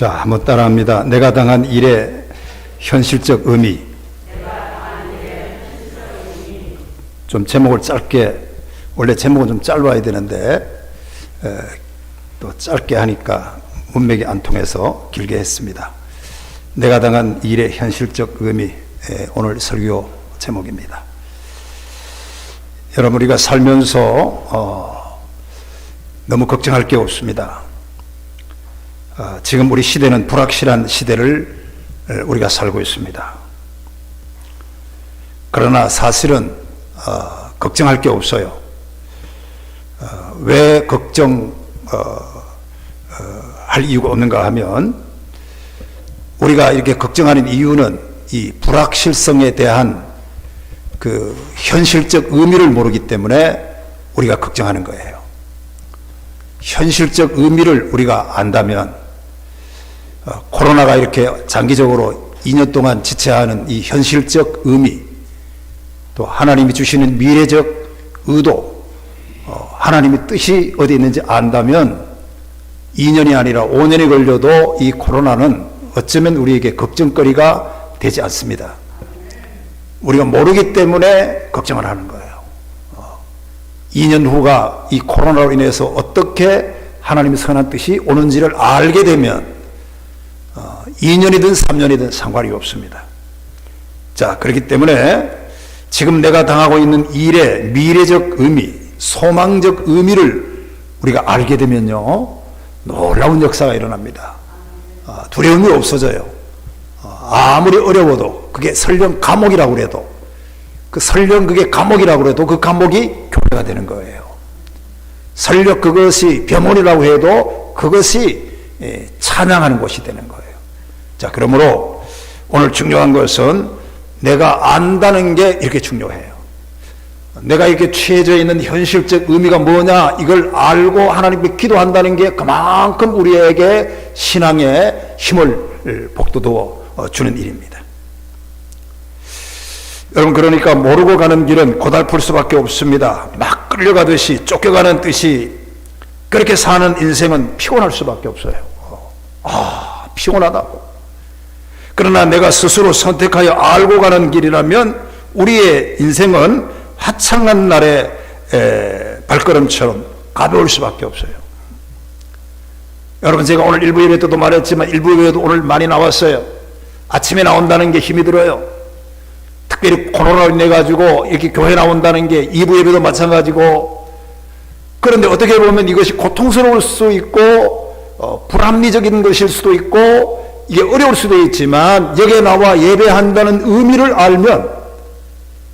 자, 한번 따라합니다. 내가 당한 일의 현실적 의미. 좀 제목을 짧게, 원래 제목은 좀 짧아야 되는데 또 짧게 하니까 문맥이 안 통해서 길게 했습니다. 내가 당한 일의 현실적 의미, 오늘 설교 제목입니다. 여러분, 우리가 살면서 너무 걱정할 게 없습니다. 지금 우리 시대는 불확실한 시대를 우리가 살고 있습니다. 그러나 사실은 걱정할 게 없어요. 왜 걱정할 이유가 없는가 하면, 우리가 이렇게 걱정하는 이유는 이 불확실성에 대한 그 현실적 의미를 모르기 때문에 우리가 걱정하는 거예요. 현실적 의미를 우리가 안다면, 코로나가 이렇게 장기적으로 2년 동안 지체하는 이 현실적 의미, 또 하나님이 주시는 미래적 의도, 하나님의 뜻이 어디 있는지 안다면 2년이 아니라 5년이 걸려도 이 코로나는 어쩌면 우리에게 걱정거리가 되지 않습니다. 우리가 모르기 때문에 걱정을 하는 거예요. 2년 후가 이 코로나로 인해서 어떻게 하나님의 선한 뜻이 오는지를 알게 되면 2년이든 3년이든 상관이 없습니다. 자, 그렇기 때문에 지금 내가 당하고 있는 일의 미래적 의미, 소망적 의미를 우리가 알게 되면요, 놀라운 역사가 일어납니다. 두려움이 없어져요. 아무리 어려워도, 그게 설령 감옥이라고 그래도, 설령 그게 감옥이라고 해도 그 감옥이 교회가 되는 거예요. 설령 그것이 병원이라고 해도 그것이 찬양하는 곳이 되는 거예요. 자, 그러므로 오늘 중요한 것은 내가 안다는 게 이렇게 중요해요. 내가 이렇게 취해져 있는 현실적 의미가 뭐냐, 이걸 알고 하나님께 기도한다는 게 그만큼 우리에게 신앙의 힘을 북돋워 주는 일입니다. 여러분, 그러니까 모르고 가는 길은 고달플 수밖에 없습니다. 막 끌려가듯이 쫓겨가는 듯이 그렇게 사는 인생은 피곤할 수밖에 없어요. 피곤하다고. 그러나 내가 스스로 선택하여 알고 가는 길이라면 우리의 인생은 화창한 날의 발걸음처럼 가벼울 수밖에 없어요. 여러분, 제가 오늘 일부 예배 때도 말했지만 일부 예배도 오늘 많이 나왔어요. 아침에 나온다는 게 힘이 들어요. 특별히 코로나로 인해 가지고 이렇게 교회 나온다는 게 2부 예배도 마찬가지고. 그런데 어떻게 보면 이것이 고통스러울 수 있고 불합리적인 것일 수도 있고 이게 어려울 수도 있지만, 여기에 나와 예배한다는 의미를 알면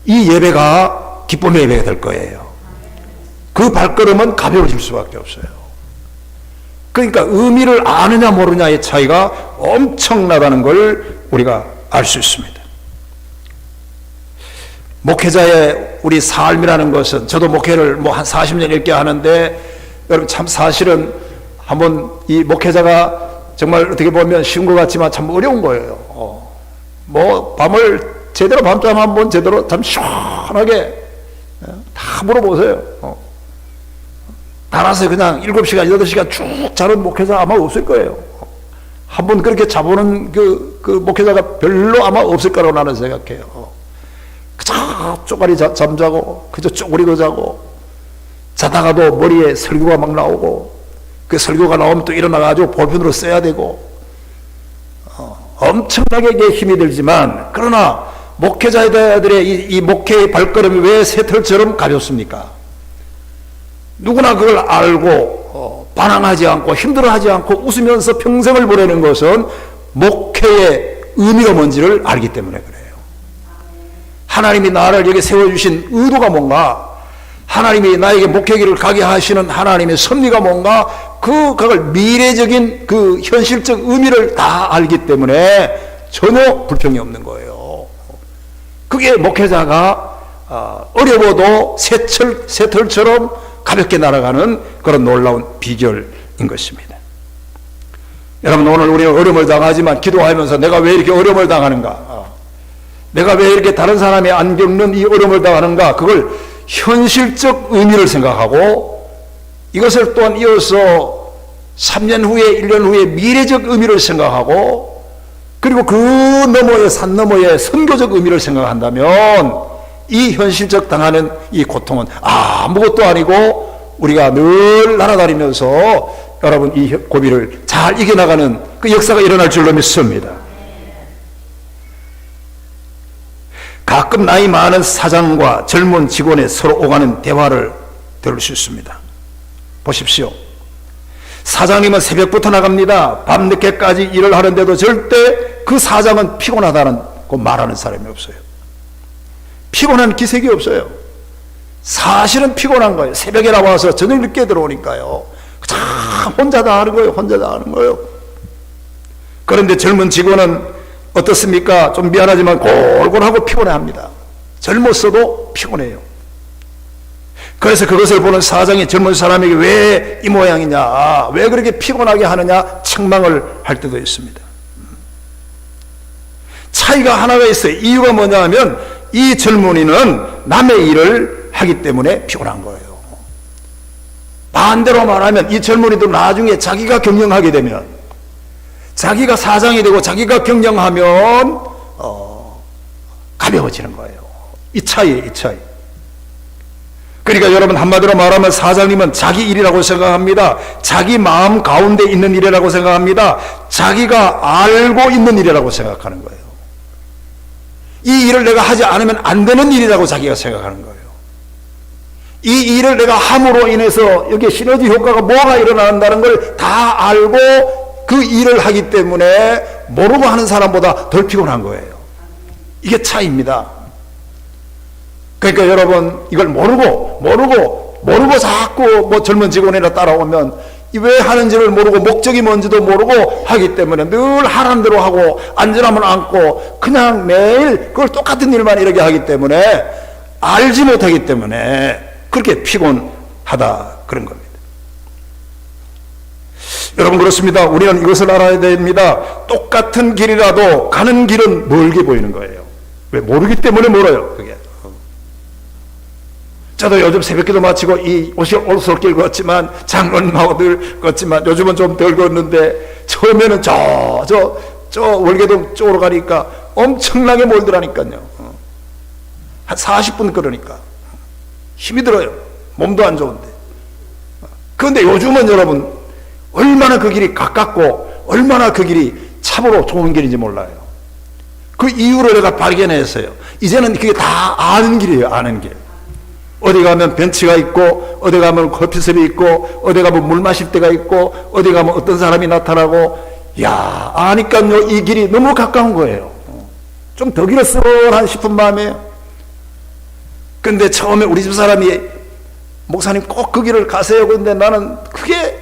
이 예배가 기쁨의 예배가 될 거예요. 그 발걸음은 가벼워질 수밖에 없어요. 그러니까 의미를 아느냐 모르냐의 차이가 엄청나다는 걸 우리가 알 수 있습니다. 목회자의 우리 삶이라는 것은, 저도 목회를 한 40년 넘게 하는데, 여러분, 참 사실은 한번 이 목회자가 정말 어떻게 보면 쉬운 것 같지만 참 어려운 거예요. 밤을 제대로 밤잠 한번 제대로 참 시원하게 다 물어보세요. 알아서 그냥 7시간, 8시간 쭉 자는 목회자 아마 없을 거예요. 한번 그렇게 자보는 그 목회자가 별로 아마 없을 거라고 나는 생각해요. 그저 쪼가리 잠자고, 그저 쪼그리고 자고, 자다가도 머리에 설교가 막 나오고, 그 설교가 나오면 또 일어나가지고 볼펜으로 써야 되고, 엄청나게 힘이 들지만, 그러나 목회자들의 이 목회의 발걸음이 왜 새털처럼 가볍습니까? 누구나 그걸 알고 반항하지 않고 힘들어하지 않고 웃으면서 평생을 보내는 것은 목회의 의미가 뭔지를 알기 때문에 그래요. 하나님이 나를 여기 세워주신 의도가 뭔가, 하나님이 나에게 목회기를 가게 하시는 하나님의 섭리가 뭔가, 그걸 미래적인 그 현실적 의미를 다 알기 때문에 전혀 불평이 없는 거예요. 그게 목회자가 어려워도 새털처럼 가볍게 날아가는 그런 놀라운 비결인 것입니다. 여러분, 오늘 우리는 어려움을 당하지만 기도하면서 내가 왜 이렇게 어려움을 당하는가, 내가 왜 이렇게 다른 사람이 안 겪는 이 어려움을 당하는가, 그걸 현실적 의미를 생각하고 이것을 또한 이어서 3년 후에 1년 후에 미래적 의미를 생각하고 그리고 그 너머의 산 너머의 선교적 의미를 생각한다면 이 현실적 당하는 이 고통은 아무것도 아니고 우리가 늘 날아다니면서 여러분 이 고비를 잘 이겨나가는 그 역사가 일어날 줄로 믿습니다. 가끔 나이 많은 사장과 젊은 직원의 서로 오가는 대화를 들을 수 있습니다. 보십시오. 사장님은 새벽부터 나갑니다. 밤늦게까지 일을 하는데도 절대 그 사장은 피곤하다고 말하는 사람이 없어요. 피곤한 기색이 없어요. 사실은 피곤한 거예요. 새벽에 나와서 저녁 늦게 들어오니까요. 참 혼자 다 하는 거예요. 혼자 다 하는 거예요. 그런데 젊은 직원은 어떻습니까? 좀 미안하지만 골골하고 피곤해합니다. 젊었어도 피곤해요. 그래서 그것을 보는 사장이 젊은 사람에게 왜 이 모양이냐, 왜 그렇게 피곤하게 하느냐 책망을 할 때도 있습니다. 차이가 하나가 있어요. 이유가 뭐냐 하면 이 젊은이는 남의 일을 하기 때문에 피곤한 거예요. 반대로 말하면 이 젊은이도 나중에 자기가 경영하게 되면, 자기가 사장이 되고 자기가 경영하면 가벼워지는 거예요. 이 차이예요, 이 차이. 그러니까 여러분 한마디로 말하면 사장님은 자기 일이라고 생각합니다. 자기 마음 가운데 있는 일이라고 생각합니다. 자기가 알고 있는 일이라고 생각하는 거예요. 이 일을 내가 하지 않으면 안 되는 일이라고 자기가 생각하는 거예요. 이 일을 내가 함으로 인해서 여기에 시너지 효과가 뭐가 일어난다는 걸 다 알고 그 일을 하기 때문에 모르고 하는 사람보다 덜 피곤한 거예요. 이게 차이입니다. 그러니까 여러분 이걸 모르고 자꾸 뭐 젊은 직원이나 따라오면 왜 하는지를 모르고 목적이 뭔지도 모르고 하기 때문에 늘 하라는 대로 하고 앉으라면 앉고 그냥 매일 그걸 똑같은 일만 이렇게 하기 때문에 알지 못하기 때문에 그렇게 피곤하다 그런 겁니다. 여러분 그렇습니다. 우리는 이것을 알아야 됩니다. 똑같은 길이라도 가는 길은 멀게 보이는 거예요. 왜? 모르기 때문에 멀어요. 그게. 저도 요즘 새벽기도 마치고 이 올솔길 걷지만 장로님하고 늘 걷지만 요즘은 좀 덜 걷는데 처음에는 저 월계동 쪽으로 가니까 엄청나게 몰더라니까요. 한 40분 걸으니까 힘이 들어요. 몸도 안 좋은데. 그런데 요즘은 여러분 얼마나 그 길이 가깝고 얼마나 그 길이 참으로 좋은 길인지 몰라요. 그 이유를 내가 발견했어요. 이제는 그게 다 아는 길이에요. 아는 길. 어디 가면 벤치가 있고 어디 가면 커피숍이 있고 어디 가면 물 마실 데가 있고 어디 가면 어떤 사람이 나타나고 야 아니까요 이 길이 너무 가까운 거예요. 좀 더 길었으면 싶은 마음이에요. 근데 처음에 우리 집 사람이 목사님 꼭 그 길을 가세요. 근데 나는 그게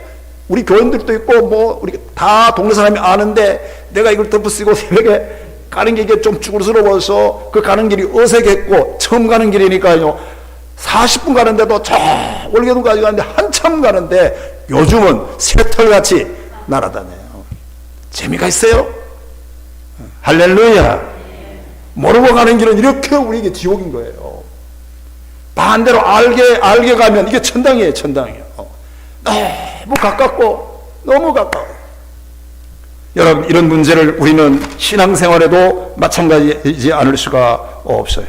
우리 교인들도 있고 뭐 우리 다 동네 사람이 아는데 내가 이걸 덮어쓰고 새벽에 가는 게 이게 좀 쭈그러워서 그 가는 길이 어색했고 처음 가는 길이니까요 40분 가는데도 저 월계동까지 가는데 한참 가는데 요즘은 새털같이 날아다녀요. 재미가 있어요. 할렐루야. 모르고 가는 길은 이렇게 우리에게 지옥인 거예요. 반대로 알게 가면 이게 천당이에요. 천당이에요. 너무 가깝고 너무 가까워요. 여러분 이런 문제를 우리는 신앙생활에도 마찬가지지 않을 수가 없어요.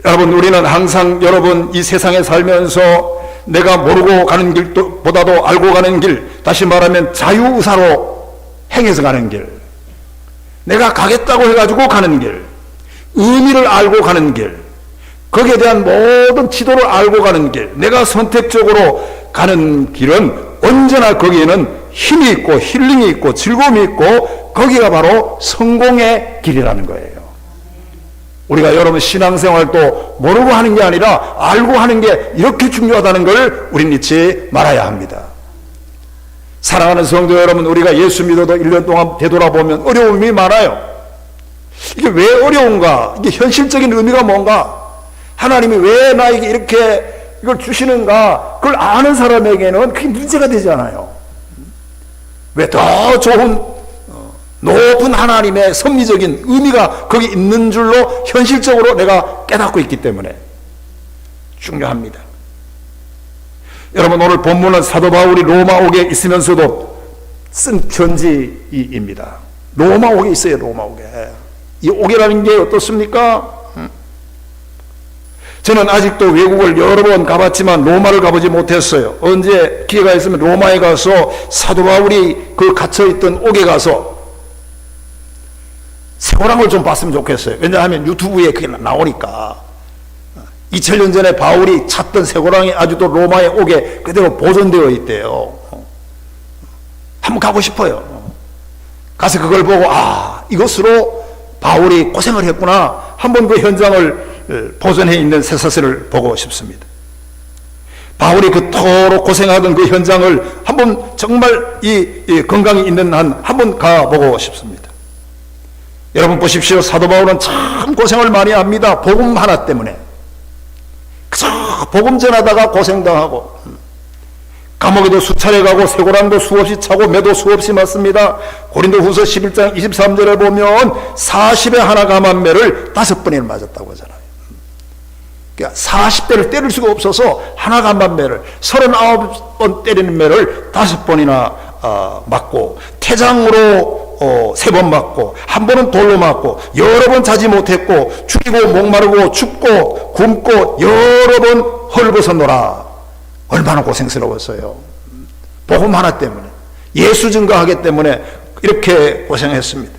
여러분 우리는 항상 여러분 이 세상에 살면서 내가 모르고 가는 길보다도 알고 가는 길, 다시 말하면 자유의사로 행해서 가는 길, 내가 가겠다고 해가지고 가는 길, 의미를 알고 가는 길, 거기에 대한 모든 지도를 알고 가는 길, 내가 선택적으로 가는 길은 언제나 거기에는 힘이 있고 힐링이 있고 즐거움이 있고 거기가 바로 성공의 길이라는 거예요. 우리가 여러분 신앙생활도 모르고 하는 게 아니라 알고 하는 게 이렇게 중요하다는 걸 우리는 잊지 말아야 합니다. 사랑하는 성도 여러분, 우리가 예수 믿어도 1년 동안 되돌아보면 어려움이 많아요. 이게 왜 어려운가? 이게 현실적인 의미가 뭔가? 하나님이 왜 나에게 이렇게 이걸 주시는가? 그걸 아는 사람에게는 그게 문제가 되지 않아요. 왜 더 좋은 높은 하나님의 섭리적인 의미가 거기 있는 줄로 현실적으로 내가 깨닫고 있기 때문에 중요합니다. 여러분, 오늘 본문은 사도 바울이 로마 옥에 있으면서도 쓴 편지입니다. 로마 옥에 있어요. 로마 옥에. 이 옥이라는 게 어떻습니까? 저는 아직도 외국을 여러 번 가봤지만 로마를 가보지 못했어요. 언제 기회가 있으면 로마에 가서 사도 바울이 그 갇혀있던 옥에 가서 세고랑을 좀 봤으면 좋겠어요. 왜냐하면 유튜브에 그게 나오니까. 2000년 전에 바울이 찾던 세고랑이 아직도 로마의 옥에 그대로 보존되어 있대요. 한번 가고 싶어요. 가서 그걸 보고 이것으로 바울이 고생을 했구나. 한번 그 현장을 보존해 있는 쇠사슬을 보고 싶습니다. 바울이 그토록 고생하던 그 현장을 한번 정말 이 건강이 있는 한 한번 가보고 싶습니다. 여러분 보십시오. 사도 바울은 참 고생을 많이 합니다. 복음 하나 때문에. 그저 복음 전하다가 고생당하고 감옥에도 수차례 가고 쇠고랑도 수없이 차고 매도 수없이 맞습니다. 고린도후서 11장 23절에 보면 40에 하나 감한 매를 5번이나 맞았다고 하잖아요. 그러니까 40대를 때릴 수가 없어서 하나 감한 매를 39번 때리는 매를 5번이나 맞고 태장으로 3번 맞고 한 번은 돌로 맞고 여러 번 자지 못했고 죽이고 목마르고 춥고 굶고 여러 번 헐벗어노라. 얼마나 고생스러웠어요. 복음 하나 때문에, 예수 증거하기 때문에 이렇게 고생했습니다.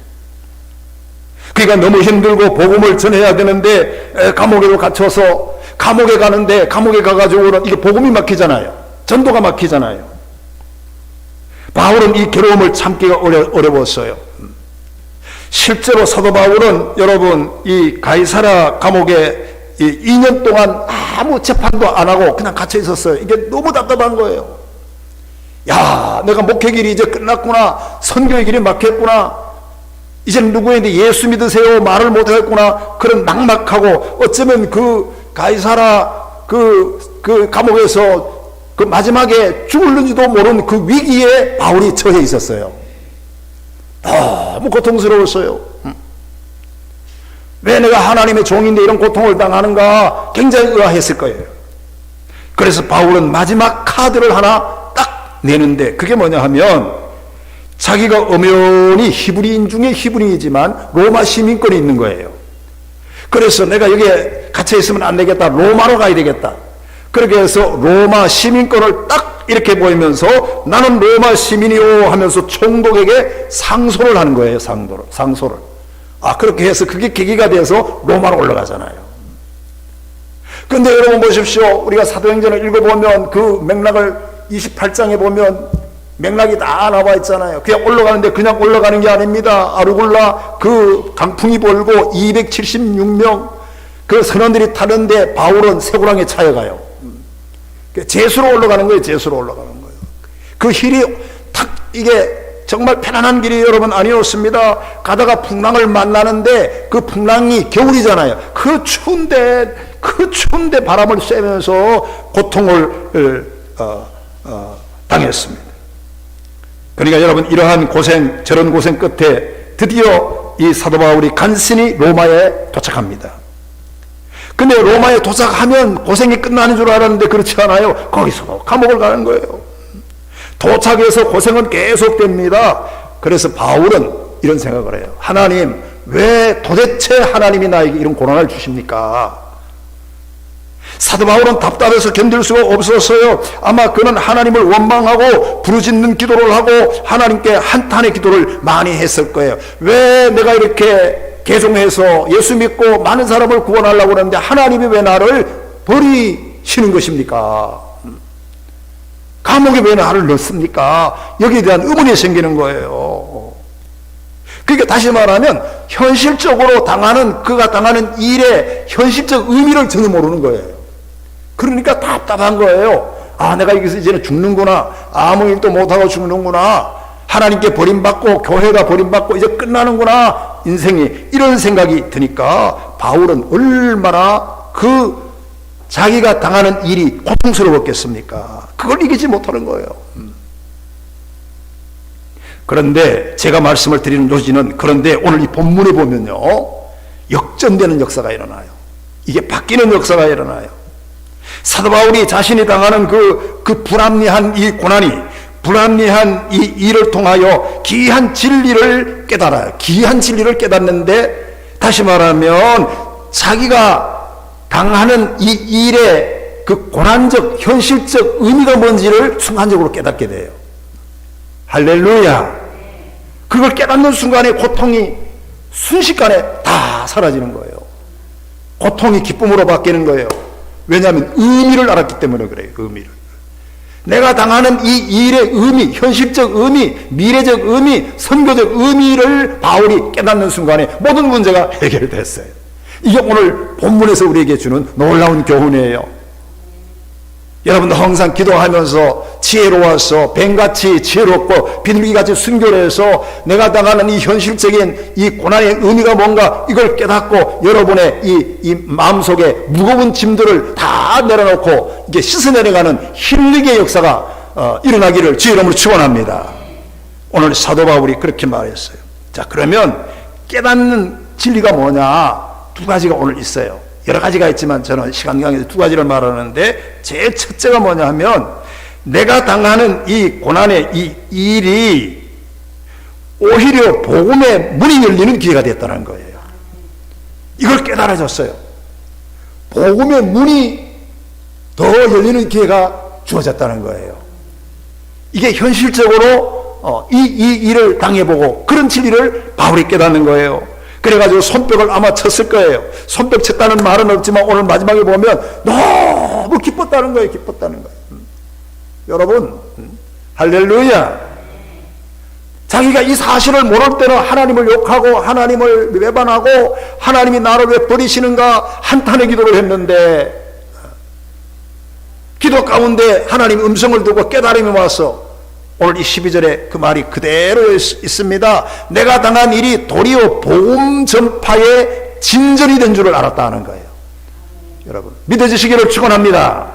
그러니까 너무 힘들고 복음을 전해야 되는데 감옥에도 갇혀서 감옥에 가는데 감옥에 가가지고는 이게 복음이 막히잖아요. 전도가 막히잖아요. 바울은 이 괴로움을 참기가 어려웠어요. 실제로 사도 바울은 여러분 이 가이사랴 감옥에 2년 동안 아무 재판도 안 하고 그냥 갇혀 있었어요. 이게 너무 답답한 거예요. 야, 내가 목회 길이 이제 끝났구나. 선교의 길이 막혔구나. 이제는 누구인데 예수 믿으세요 말을 못하겠구나. 그런 막막하고 어쩌면 그 가이사랴 그 감옥에서 그 마지막에 죽을는지도 모르는 그 위기에 바울이 처해 있었어요. 너무 고통스러웠어요. 왜 내가 하나님의 종인데 이런 고통을 당하는가 굉장히 의아했을 거예요. 그래서 바울은 마지막 카드를 하나 딱 내는데 그게 뭐냐 하면 자기가 엄연히 히브리인 중에 히브리이지만 로마 시민권이 있는 거예요. 그래서 내가 여기에 갇혀 있으면 안 되겠다. 로마로 가야 되겠다. 그렇게 해서 로마 시민권을 딱 이렇게 보이면서 나는 로마 시민이요 하면서 총독에게 상소를 하는 거예요. 상소를. 그렇게 해서 그게 계기가 돼서 로마로 올라가잖아요. 근데 여러분 보십시오. 우리가 사도행전을 읽어보면 그 맥락을 28장에 보면 맥락이 다 나와 있잖아요. 그냥 올라가는데 그냥 올라가는 게 아닙니다. 아르골라 그 강풍이 불고 276명 그 선원들이 타는데 바울은 쇠고랑에 차여가요. 제수로 올라가는 거예요. 제수로 올라가는 거예요. 그 힐이 탁 이게 정말 편안한 길이 여러분 아니었습니다. 가다가 풍랑을 만나는데 그 풍랑이 겨울이잖아요. 그 추운데 바람을 쐬면서 고통을 당했습니다. 그러니까 여러분 이러한 고생 저런 고생 끝에 드디어 이 사도 바울이 간신히 로마에 도착합니다. 근데 로마에 도착하면 고생이 끝나는 줄 알았는데 그렇지 않아요. 거기서 감옥을 가는 거예요. 도착해서 고생은 계속됩니다. 그래서 바울은 이런 생각을 해요. 하나님, 왜 도대체 하나님이 나에게 이런 고난을 주십니까? 사도 바울은 답답해서 견딜 수가 없었어요. 아마 그는 하나님을 원망하고 부르짖는 기도를 하고 하나님께 한탄의 기도를 많이 했을 거예요. 왜 내가 이렇게 개종해서 예수 믿고 많은 사람을 구원하려고 하는데 하나님이 왜 나를 버리시는 것입니까? 감옥에 왜 나를 넣습니까? 여기에 대한 의문이 생기는 거예요. 그러니까 다시 말하면 현실적으로 그가 당하는 일의 현실적 의미를 전혀 모르는 거예요. 그러니까 답답한 거예요. 내가 여기서 이제는 죽는구나. 아무 일도 못하고 죽는구나. 하나님께 버림받고 교회가 버림받고 이제 끝나는구나. 인생이 이런 생각이 드니까 바울은 얼마나 자기가 당하는 일이 고통스러웠겠습니까? 그걸 이기지 못하는 거예요. 그런데 제가 말씀을 드리는 요지는 그런데 오늘 이 본문에 보면요 역전되는 역사가 일어나요. 이게 바뀌는 역사가 일어나요. 사도 바울이 자신이 당하는 그 불합리한 이 고난이, 불합리한 이 일을 통하여 귀한 진리를 깨달아요. 귀한 진리를 깨닫는데, 다시 말하면 자기가 당하는 이 일의 그 고난적, 현실적 의미가 뭔지를 순간적으로 깨닫게 돼요. 할렐루야. 그걸 깨닫는 순간에 고통이 순식간에 다 사라지는 거예요. 고통이 기쁨으로 바뀌는 거예요. 왜냐하면 의미를 알았기 때문에 그래요. 의미를. 내가 당하는 이 일의 의미, 현실적 의미, 미래적 의미, 선교적 의미를 바울이 깨닫는 순간에 모든 문제가 해결됐어요. 이게 오늘 본문에서 우리에게 주는 놀라운 교훈이에요. 여러분도 항상 기도하면서 지혜로워서 뱀같이 지혜롭고 비둘기같이 순결해서 내가 당하는 이 현실적인 이 고난의 의미가 뭔가 이걸 깨닫고 여러분의 이 마음속에 무거운 짐들을 다 내려놓고 이게 씻어내려가는 힐링의 역사가 일어나기를 주의 이름으로 축원합니다. 오늘 사도 바울이 그렇게 말했어요. 자, 그러면 깨닫는 진리가 뭐냐? 두 가지가 오늘 있어요. 여러 가지가 있지만 저는 시간 관계에서 두 가지를 말하는데, 제일 첫째가 뭐냐 하면 내가 당하는 이 고난의 이 일이 오히려 복음의 문이 열리는 기회가 됐다는 거예요. 이걸 깨달아졌어요. 복음의 문이 더 열리는 기회가 주어졌다는 거예요. 이게 현실적으로 이 일을 당해보고 그런 진리를 바울이 깨닫는 거예요. 그래가지고 손뼉을 아마 쳤을 거예요. 손뼉 쳤다는 말은 없지만 오늘 마지막에 보면 너무 기뻤다는 거예요. 기뻤다는 거예요. 여러분, 할렐루야. 자기가 이 사실을 모를 때는 하나님을 욕하고 하나님을 외반하고 하나님이 나를 왜 버리시는가 한탄의 기도를 했는데, 기도 가운데 하나님 음성을 두고 깨달음이 와서 오늘 이 12절에 그 말이 그대로 있습니다. 내가 당한 일이 도리어 복음 전파의 진전이 된 줄을 알았다 하는 거예요. 여러분, 믿어지시기를 축원합니다.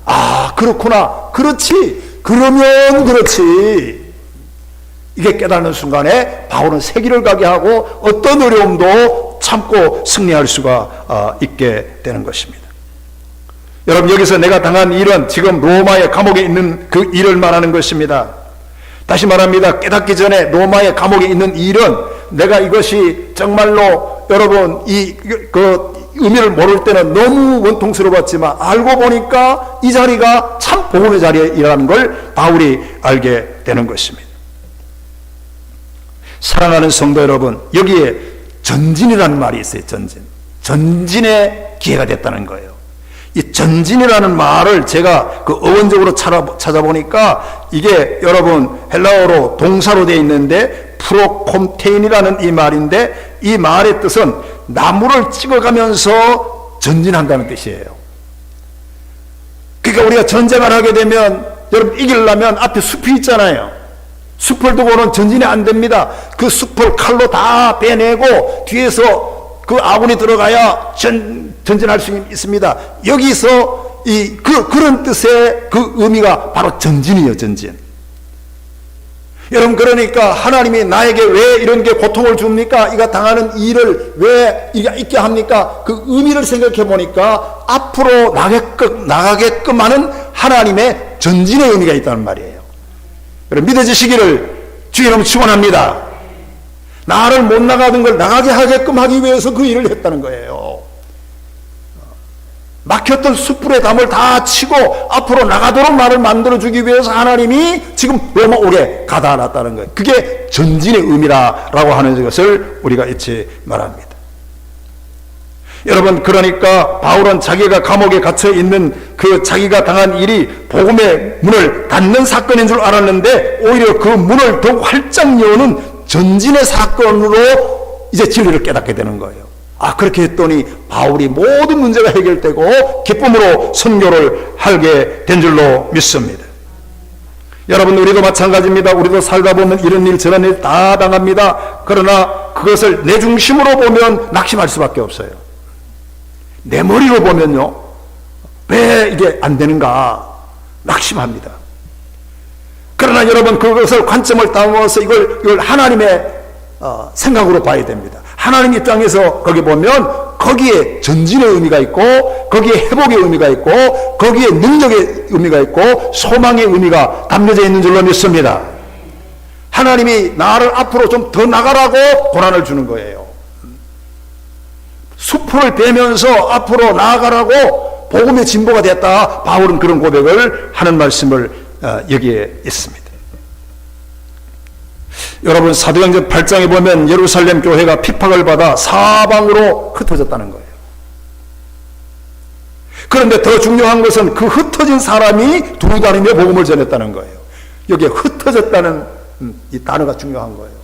아, 그렇구나. 그렇지. 그러면 그렇지. 이게 깨닫는 순간에 바울은 세기를 가게 하고 어떤 어려움도 참고 승리할 수가 있게 되는 것입니다. 여러분, 여기서 내가 당한 일은 지금 로마의 감옥에 있는 그 일을 말하는 것입니다. 다시 말합니다. 깨닫기 전에 로마의 감옥에 있는 일은 내가 이것이 정말로 여러분 그 의미를 모를 때는 너무 원통스러웠지만 알고 보니까 이 자리가 참 복음의 자리라는 걸 바울이 알게 되는 것입니다. 사랑하는 성도 여러분, 여기에 전진이라는 말이 있어요. 전진의 기회가 됐다는 거예요. 이 전진이라는 말을 제가 그 어원적으로 찾아보니까 이게 여러분 헬라어로 동사로 되어 있는데 프로콤테인이라는 이 말인데, 이 말의 뜻은 나무를 찍어가면서 전진한다는 뜻이에요. 그러니까 우리가 전쟁을 하게 되면 여러분 이기려면 앞에 숲이 있잖아요. 숲을 두고는 전진이 안 됩니다. 그 숲을 칼로 다 빼내고 뒤에서 그 아군이 들어가야 전진할 수 있습니다. 여기서 그런 뜻의 그 의미가 바로 전진이에요. 전진. 여러분, 그러니까 하나님이 나에게 왜 이런 게 고통을 줍니까? 이가 당하는 일을 왜 있게 합니까? 그 의미를 생각해 보니까 앞으로 나가게끔 하는 하나님의 전진의 의미가 있다는 말이에요. 여러분, 믿어지시기를 주의 이름으로 축원합니다. 나를 못 나가던 걸 나가게 하게끔 하기 위해서 그 일을 했다는 거예요. 막혔던 숯불의 담을 다 치고 앞으로 나가도록 나를 만들어주기 위해서 하나님이 지금 로마 오게 가다 놨다는 거예요. 그게 전진의 의미라고 하는 것을 우리가 잊지 말합니다. 여러분, 그러니까 바울은 자기가 감옥에 갇혀 있는 그 자기가 당한 일이 복음의 문을 닫는 사건인 줄 알았는데, 오히려 그 문을 더욱 활짝 여는 전진의 사건으로 이제 진리를 깨닫게 되는 거예요. 아, 그렇게 했더니 바울이 모든 문제가 해결되고 기쁨으로 선교를 하게 된 줄로 믿습니다. 여러분, 우리도 마찬가지입니다. 우리도 살다 보면 이런 일 저런 일 다 당합니다. 그러나 그것을 내 중심으로 보면 낙심할 수밖에 없어요. 내 머리로 보면요, 왜 이게 안 되는가 낙심합니다. 그러나 여러분, 그것을 관점을 담아서 이걸 하나님의 생각으로 봐야 됩니다. 하나님 입장에서 거기 보면 거기에 전진의 의미가 있고, 거기에 회복의 의미가 있고, 거기에 능력의 의미가 있고, 소망의 의미가 담겨져 있는 줄로 믿습니다. 하나님이 나를 앞으로 좀 더 나가라고 고난을 주는 거예요. 수풀을 베면서 앞으로 나아가라고 복음의 진보가 됐다. 바울은 그런 고백을 하는 말씀을 여기에 있습니다. 여러분, 사도행전 8장에 보면 예루살렘 교회가 핍박을 받아 사방으로 흩어졌다는 거예요. 그런데 더 중요한 것은 그 흩어진 사람이 두루 다니며 복음을 전했다는 거예요. 여기에 흩어졌다는 이 단어가 중요한 거예요.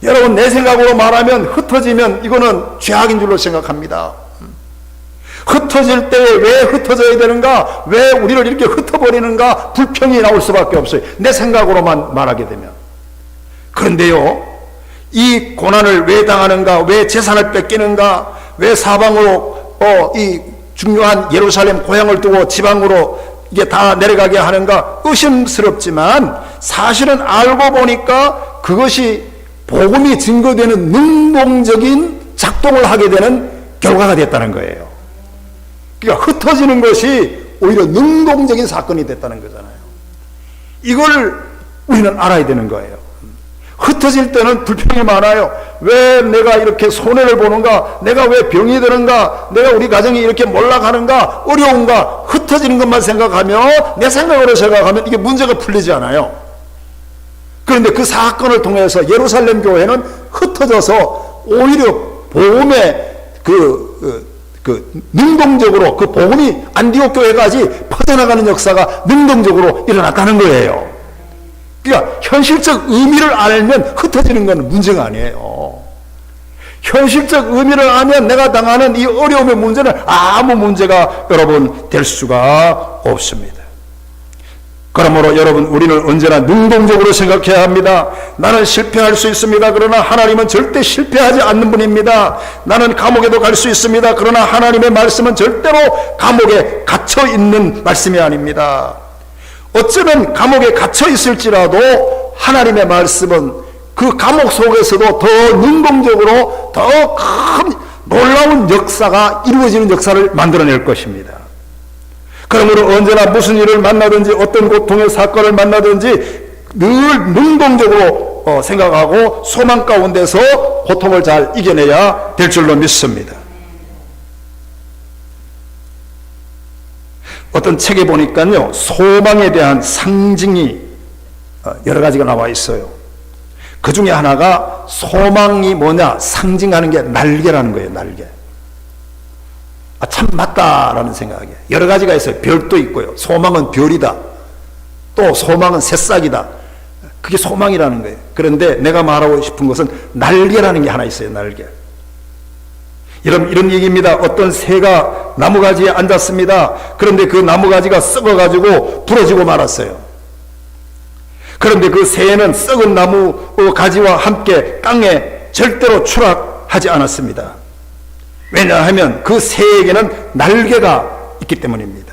여러분, 내 생각으로 말하면 흩어지면 이거는 죄악인 줄로 생각합니다. 흩어질 때 왜 흩어져야 되는가? 왜 우리를 이렇게 흩어버리는가? 불평이 나올 수밖에 없어요. 내 생각으로만 말하게 되면. 그런데요, 이 고난을 왜 당하는가? 왜 재산을 뺏기는가? 왜 사방으로 이 중요한 예루살렘 고향을 두고 지방으로 이게 다 내려가게 하는가? 의심스럽지만 사실은 알고 보니까 그것이 복음이 증거되는 능동적인 작동을 하게 되는 결과가 됐다는 거예요. 그러니까 흩어지는 것이 오히려 능동적인 사건이 됐다는 거잖아요. 이걸 우리는 알아야 되는 거예요. 흩어질 때는 불평이 많아요. 왜 내가 이렇게 손해를 보는가? 내가 왜 병이 드는가? 내가 우리 가정이 이렇게 몰락하는가? 어려운가? 흩어지는 것만 생각하면, 내 생각으로 생각하면 이게 문제가 풀리지 않아요. 그런데 그 사건을 통해서 예루살렘 교회는 흩어져서 오히려 복음의 능동적으로 그 복음이 안디옥 교회까지 퍼져나가는 역사가 능동적으로 일어났다는 거예요. 그러니까 현실적 의미를 알면 흩어지는 건 문제가 아니에요. 현실적 의미를 알면 내가 당하는 이 어려움의 문제는 아무 문제가 여러분 될 수가 없습니다. 그러므로 여러분, 우리는 언제나 능동적으로 생각해야 합니다. 나는 실패할 수 있습니다. 그러나 하나님은 절대 실패하지 않는 분입니다. 나는 감옥에도 갈 수 있습니다. 그러나 하나님의 말씀은 절대로 감옥에 갇혀 있는 말씀이 아닙니다. 어쩌면 감옥에 갇혀 있을지라도 하나님의 말씀은 그 감옥 속에서도 더 능동적으로 더 큰 놀라운 역사가 이루어지는 역사를 만들어낼 것입니다. 그러므로 언제나 무슨 일을 만나든지 어떤 고통의 사건을 만나든지 늘 능동적으로 생각하고 소망 가운데서 고통을 잘 이겨내야 될 줄로 믿습니다. 어떤 책에 보니까요, 소망에 대한 상징이 여러 가지가 나와 있어요. 그 중에 하나가 소망이 뭐냐? 상징하는 게 날개라는 거예요, 날개. 참 맞다라는 생각이에요. 여러 가지가 있어요. 별도 있고요. 소망은 별이다. 또 소망은 새싹이다. 그게 소망이라는 거예요. 그런데 내가 말하고 싶은 것은 날개라는 게 하나 있어요. 날개. 이런 얘기입니다. 어떤 새가 나무가지에 앉았습니다. 그런데 그 나무가지가 썩어가지고 부러지고 말았어요. 그런데 그 새는 썩은 나무 가지와 함께 땅에 절대로 추락하지 않았습니다. 왜냐하면 그 새에게는 날개가 있기 때문입니다.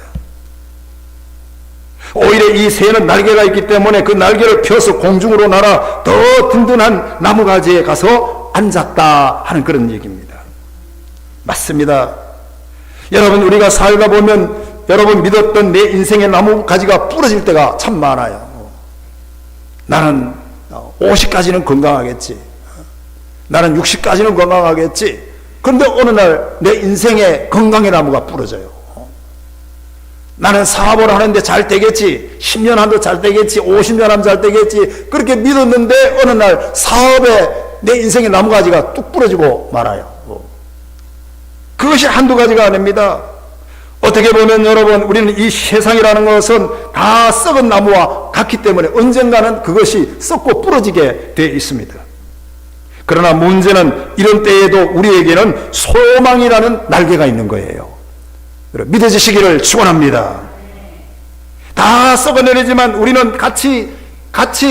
오히려 이 새는 날개가 있기 때문에 그 날개를 펴서 공중으로 날아 더 든든한 나무가지에 가서 앉았다 하는 그런 얘기입니다. 맞습니다. 여러분, 우리가 살다 보면 여러분 믿었던 내 인생의 나무가지가 부러질 때가 참 많아요. 나는 50까지는 건강하겠지. 나는 60까지는 건강하겠지. 그런데 어느 날 내 인생의 건강의 나무가 부러져요. 나는 사업을 하는데 잘 되겠지. 10년 한도 잘 되겠지. 50년 하면 잘 되겠지. 그렇게 믿었는데 어느 날 사업에 내 인생의 나무가지가 뚝 부러지고 말아요. 그것이 한두 가지가 아닙니다. 어떻게 보면 여러분, 우리는 이 세상이라는 것은 다 썩은 나무와 같기 때문에 언젠가는 그것이 썩고 부러지게 되어 있습니다. 그러나 문제는 이런 때에도 우리에게는 소망이라는 날개가 있는 거예요. 믿어지시기를 축원합니다. 다 썩어내리지만 우리는 같이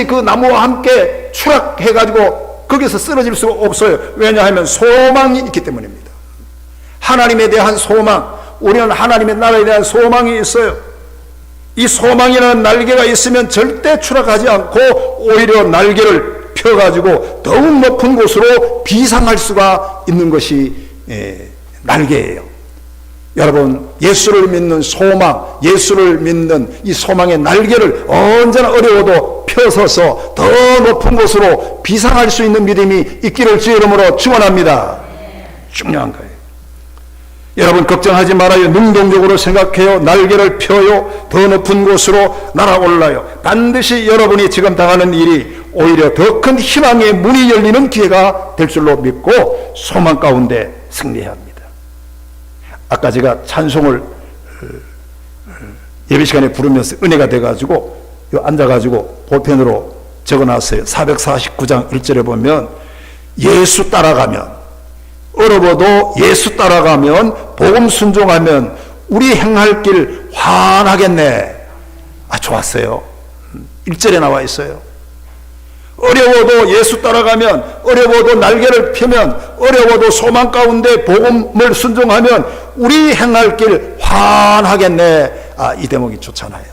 그 나무와 함께 추락해가지고 거기서 쓰러질 수가 없어요. 왜냐하면 소망이 있기 때문입니다. 하나님에 대한 소망, 우리는 하나님의 나라에 대한 소망이 있어요. 이 소망이라는 날개가 있으면 절대 추락하지 않고 오히려 날개를 펴가지고 더욱 높은 곳으로 비상할 수가 있는 것이 날개예요. 여러분, 예수를 믿는 소망, 예수를 믿는 이 소망의 날개를 언제나 어려워도 펴서서 더 높은 곳으로 비상할 수 있는 믿음이 있기를 주의 이름으로 축원합니다. 중요한 거예요. 여러분, 걱정하지 말아요. 능동적으로 생각해요. 날개를 펴요. 더 높은 곳으로 날아올라요. 반드시 여러분이 지금 당하는 일이 오히려 더 큰 희망의 문이 열리는 기회가 될 줄로 믿고 소망 가운데 승리해야 합니다. 아까 제가 찬송을 예배 시간에 부르면서 은혜가 돼가지고 앉아가지고 볼펜으로 적어놨어요. 449장 1절에 보면 예수 따라가면, 어려워도 예수 따라가면, 복음 순종하면 우리 행할 길 환하겠네. 좋았어요. 1절에 나와 있어요. 어려워도 예수 따라가면, 어려워도 날개를 펴면, 어려워도 소망 가운데 복음을 순종하면 우리 행할 길 환하겠네. 이 대목이 좋잖아요.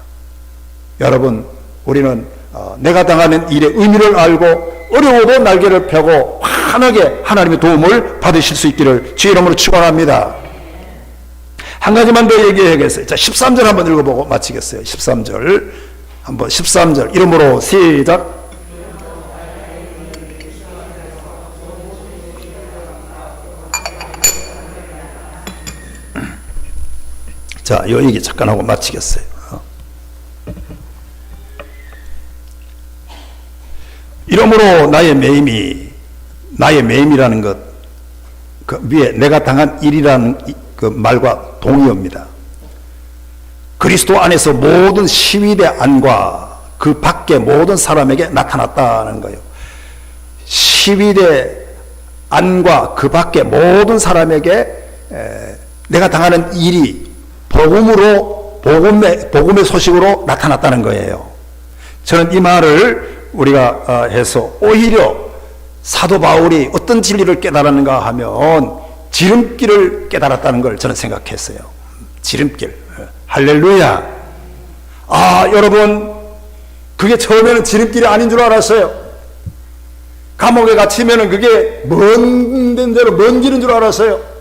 여러분, 우리는 내가 당하는 일의 의미를 알고 어려워도 날개를 펴고 환하게 하나님의 도움을 받으실 수 있기를 주의 이름으로 축원합니다. 한 가지만 더 얘기해야겠어요. 자, 13절 한번 읽어보고 마치겠어요. 13절 한번 13절 이름으로 시작. 자, 요 얘기 잠깐 하고 마치겠어요. 이러므로 나의 매임이라는 것, 그 위에 내가 당한 일이라는 그 말과 동의어입니다. 그리스도 안에서 모든 시위대 안과 그 밖의 모든 사람에게 나타났다는 거예요. 시위대 안과 그 밖의 모든 사람에게 내가 당하는 일이 복음의 소식으로 나타났다는 거예요. 저는 이 말을 우리가 해서 오히려 사도 바울이 어떤 진리를 깨달았는가 하면 지름길을 깨달았다는 걸 저는 생각했어요. 지름길. 할렐루야. 여러분, 그게 처음에는 지름길이 아닌 줄 알았어요. 감옥에 갇히면은 그게 먼 데로 먼 길인 줄 알았어요.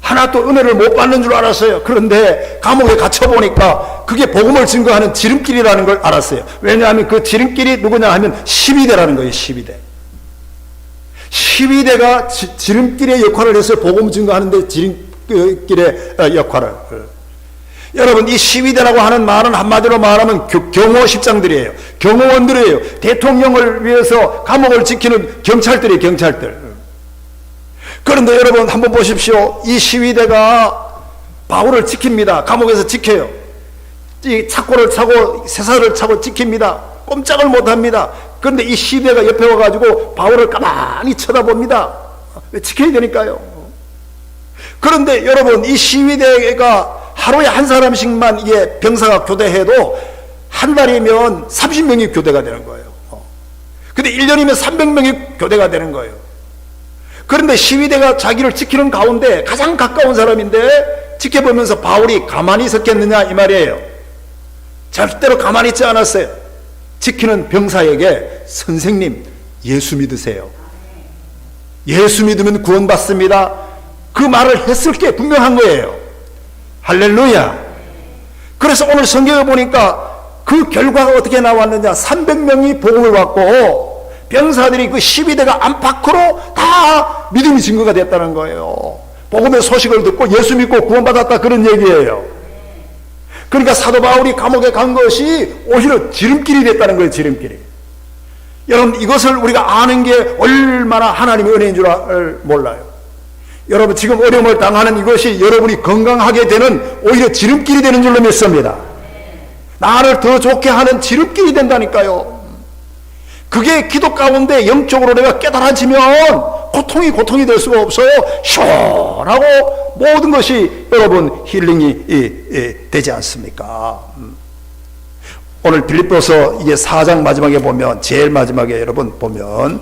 하나도 은혜를 못 받는 줄 알았어요. 그런데 감옥에 갇혀보니까 그게 복음을 증거하는 지름길이라는 걸 알았어요. 왜냐하면 그 지름길이 누구냐 하면 12대라는 거예요. 12대가 지름길의 역할을 해서 복음 증거하는데 지름길의 역할을. 여러분, 이 12대라고 하는 말은 한마디로 말하면 경호 십장들이에요. 경호원들이에요. 대통령을 위해서 감옥을 지키는 경찰들이에요. 경찰들. 그런데 여러분 한번 보십시오. 이 시위대가 바울을 지킵니다. 감옥에서 지켜요. 이 착고를 차고 쇠사를 차고 지킵니다. 꼼짝을 못합니다. 그런데 이 시위대가 옆에 와가지고 바울을 가만히 쳐다봅니다. 왜 지켜야 되니까요. 그런데 여러분, 이 시위대가 하루에 한 사람씩만 이게 병사가 교대해도 한 달이면 30명이 교대가 되는 거예요. 근데 1년이면 300명이 교대가 되는 거예요. 그런데 시위대가 자기를 지키는 가운데 가장 가까운 사람인데 지켜보면서 바울이 가만히 있었겠느냐 이 말이에요. 절대로 가만히 있지 않았어요. 지키는 병사에게 선생님, 예수 믿으세요. 예수 믿으면 구원받습니다. 그 말을 했을 게 분명한 거예요. 할렐루야. 그래서 오늘 성경에 보니까 그 결과가 어떻게 나왔느냐. 300명이 복음을 받고 병사들이 그 12대가 안팎으로 다 믿음이 증거가 됐다는 거예요. 복음의 소식을 듣고 예수 믿고 구원받았다, 그런 얘기예요. 그러니까 사도 바울이 감옥에 간 것이 오히려 지름길이 됐다는 거예요. 지름길이. 여러분, 이것을 우리가 아는 게 얼마나 하나님의 은혜인 줄 몰라요. 여러분, 지금 어려움을 당하는 이것이 여러분이 건강하게 되는 오히려 지름길이 되는 줄로 믿습니다. 나를 더 좋게 하는 지름길이 된다니까요. 그게 기도 가운데 영적으로 내가 깨달아지면 고통이 될 수가 없어요. 시원하고 모든 것이 여러분 힐링이 되지 않습니까? 오늘 빌립보서 이게 4장 마지막에 보면, 제일 마지막에 여러분 보면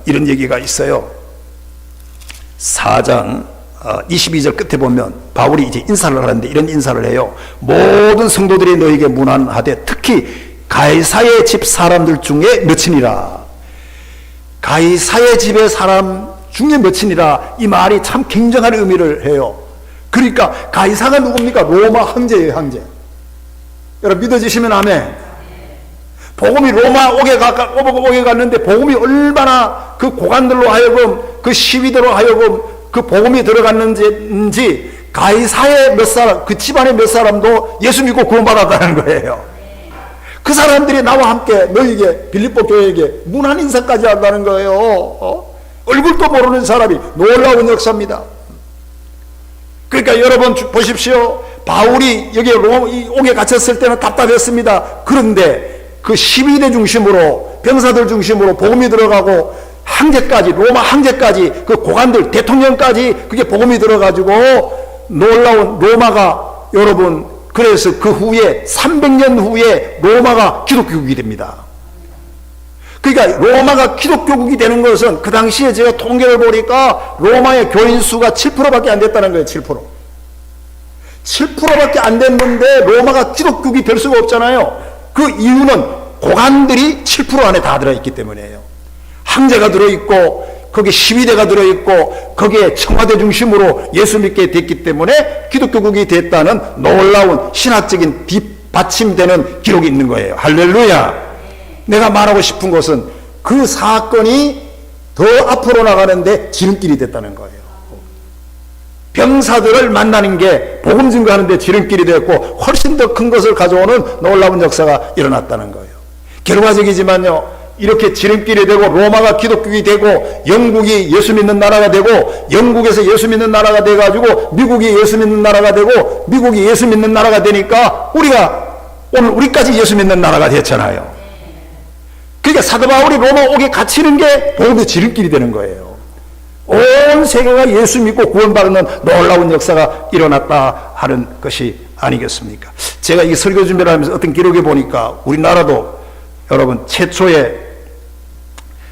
이런 얘기가 있어요. 4장 22절 끝에 보면 바울이 이제 인사를 하는데 이런 인사를 해요. 모든 성도들이 너에게 문안하되 특히 가이사의 집 사람들 중에 몇이니라. 가이사의 집의 사람 중에 며친이라 이 말이 참 굉장한 의미를 해요. 그러니까 가이사가 누굽니까? 로마 황제예요, 황제. 여러분 믿어지시면 아멘. 복음이 로마 옥에 갔는데 복음이 얼마나 그 고관들로 하여금 그 시위대로 하여금 그 복음이 들어갔는지 가이사의 몇 사람, 그 집안의 몇 사람도 예수 믿고 구원받았다는 거예요. 그 사람들이 나와 함께 너에게 빌립보 교회에게 문안 인사까지 한다는 거예요. 얼굴도 모르는 사람이. 놀라운 역사입니다. 그러니까 여러분 보십시오. 바울이 여기 옥에 갇혔을 때는 답답했습니다. 그런데 그 시위대 중심으로 병사들 중심으로 복음이 들어가고 황제까지, 로마 황제까지, 그 고관들 대통령까지 그게 복음이 들어가지고 놀라운 로마가, 여러분, 그래서 그 후에 300년 후에 로마가 기독교국이 됩니다. 그러니까 로마가 기독교국이 되는 것은 그 당시에 제가 통계를 보니까 로마의 교인 수가 7%밖에 안 됐다는 거예요. 7%. 7%밖에 안 됐는데 로마가 기독교국이 될 수가 없잖아요. 그 이유는 고관들이 7% 안에 다 들어있기 때문이에요. 황제가 들어있고 거기에 시위대가 들어있고 거기에 청와대 중심으로 예수 믿게 됐기 때문에 기독교국이 됐다는 놀라운 신학적인 뒷받침되는 기록이 있는 거예요. 할렐루야. 내가 말하고 싶은 것은 그 사건이 더 앞으로 나가는데 지름길이 됐다는 거예요. 병사들을 만나는 게 복음 증거하는 데 지름길이 됐고 훨씬 더 큰 것을 가져오는 놀라운 역사가 일어났다는 거예요. 결과적이지만요, 이렇게 지름길이 되고 로마가 기독교국이 되고 영국이 예수 믿는 나라가 되고 영국에서 예수 믿는 나라가 돼가지고 미국이 예수 믿는 나라가 되고 미국이 예수 믿는 나라가 되니까 우리가 오늘 우리까지 예수 믿는 나라가 됐잖아요. 그러니까 사도 바울이 로마 옥에 갇히는 게 복음의 지름길이 되는 거예요. 온 세계가 예수 믿고 구원받는 놀라운 역사가 일어났다 하는 것이 아니겠습니까? 제가 이 설교 준비를 하면서 어떤 기록에 보니까 우리나라도 여러분 최초의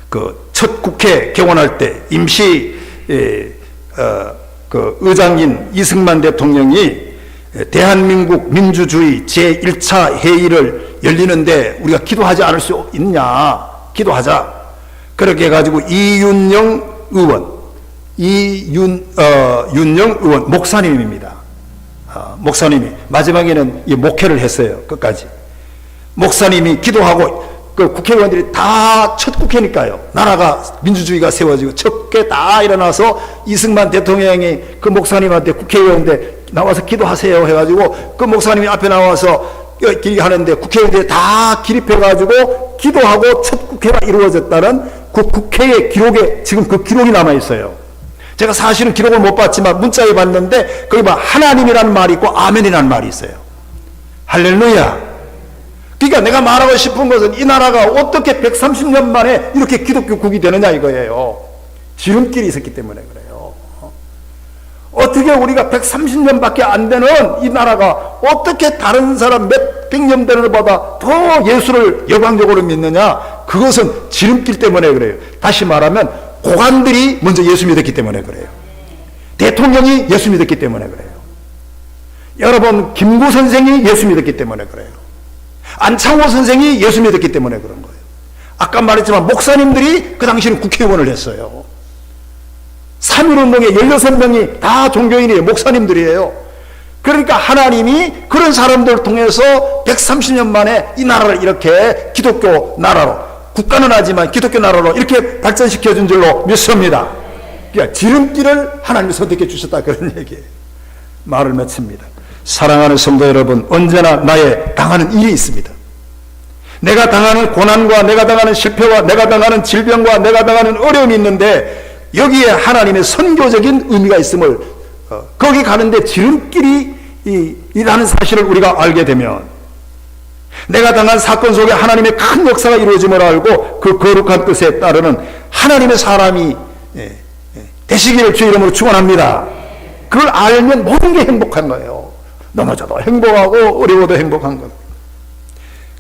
그 첫 국회 개원할 때 임시 그 의장인 이승만 대통령이 대한민국 민주주의 제1차 회의를 열리는데 우리가 기도하지 않을 수 있냐, 기도하자. 그렇게 해가지고 이윤영 의원 목사님입니다. 목사님이 마지막에는 이 목회를 했어요. 끝까지. 목사님이 기도하고 그 국회의원들이 다 첫 국회니까요. 나라가 민주주의가 세워지고 첫 국회 다 일어나서 이승만 대통령이 그 목사님한테 국회의원들 나와서 기도하세요 해가지고 그 목사님이 앞에 나와서 하는데 국회의원들이 다 기립해가지고 기도하고 첫 국회가 이루어졌다는 그 국회의 기록에 지금 그 기록이 남아있어요. 제가 사실은 기록을 못 봤지만 문자에 봤는데 거기 막 하나님이라는 말이 있고 아멘이라는 말이 있어요. 할렐루야. 그러니까 내가 말하고 싶은 것은 이 나라가 어떻게 130년 만에 이렇게 기독교국이 되느냐 이거예요. 지름길이 있었기 때문에 그래요. 어떻게 우리가 130년밖에 안 되는 이 나라가 어떻게 다른 사람 몇백 년 되는 것보다 더 예수를 열광적으로 믿느냐? 그것은 지름길 때문에 그래요. 다시 말하면 고관들이 먼저 예수 믿었기 때문에 그래요. 대통령이 예수 믿었기 때문에 그래요. 여러분 김구 선생이 예수 믿었기 때문에 그래요. 안창호 선생이 예수 믿었기 때문에 그런 거예요. 아까 말했지만 목사님들이 그 당시에는 국회의원을 했어요. 3.1운동에 16명이 다 종교인이에요. 목사님들이에요. 그러니까 하나님이 그런 사람들을 통해서 130년 만에 이 나라를 이렇게 기독교 나라로, 국가는 하지만 기독교 나라로 이렇게 발전시켜 준 줄로 믿습니다. 그러니까 지름길을 하나님이 선택해 주셨다 그런 얘기예요. 말을 마칩니다. 사랑하는 성도 여러분, 언제나 나의 당하는 일이 있습니다. 내가 당하는 고난과 내가 당하는 실패와 내가 당하는 질병과 내가 당하는 어려움이 있는데 여기에 하나님의 선교적인 의미가 있음을 거기 가는데 지름길이 이라는 사실을 우리가 알게 되면 내가 당한 사건 속에 하나님의 큰 역사가 이루어짐을 알고 그 거룩한 뜻에 따르는 하나님의 사람이 되시기를 주의 이름으로 축원합니다. 그걸 알면 모든 게 행복한 거예요. 넘어져도 행복하고 어려워도 행복한 것.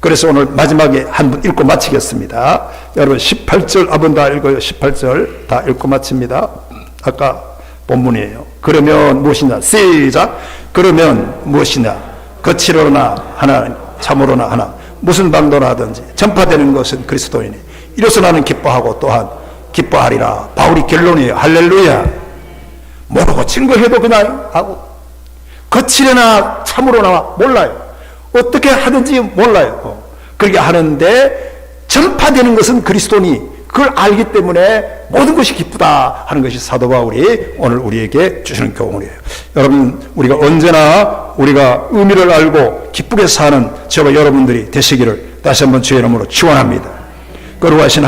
그래서 오늘 마지막에 한 분 읽고 마치겠습니다. 여러분 18절 한번 다 읽어요. 18절 다 읽고 마칩니다. 아까 본문이에요. 그러면 무엇이냐? 시작. 그러면 무엇이냐? 거칠어나 하나 참으로나 하나 무슨 방도나 하든지 전파되는 것은 그리스도이니 이로써 나는 기뻐하고 또한 기뻐하리라. 바울이 결론이에요. 할렐루야. 모르고 증거해도 그냥 하고 거칠으나 참으로나 몰라요. 어떻게 하든지 몰라요. 그렇게 하는데 전파되는 것은 그리스도니 그걸 알기 때문에 모든 것이 기쁘다 하는 것이 사도 바울이 오늘 우리에게 주시는 교훈이에요. 여러분, 우리가 언제나 우리가 의미를 알고 기쁘게 사는 저와 여러분들이 되시기를 다시 한번 주의 이름으로 축원합니다. 거룩하신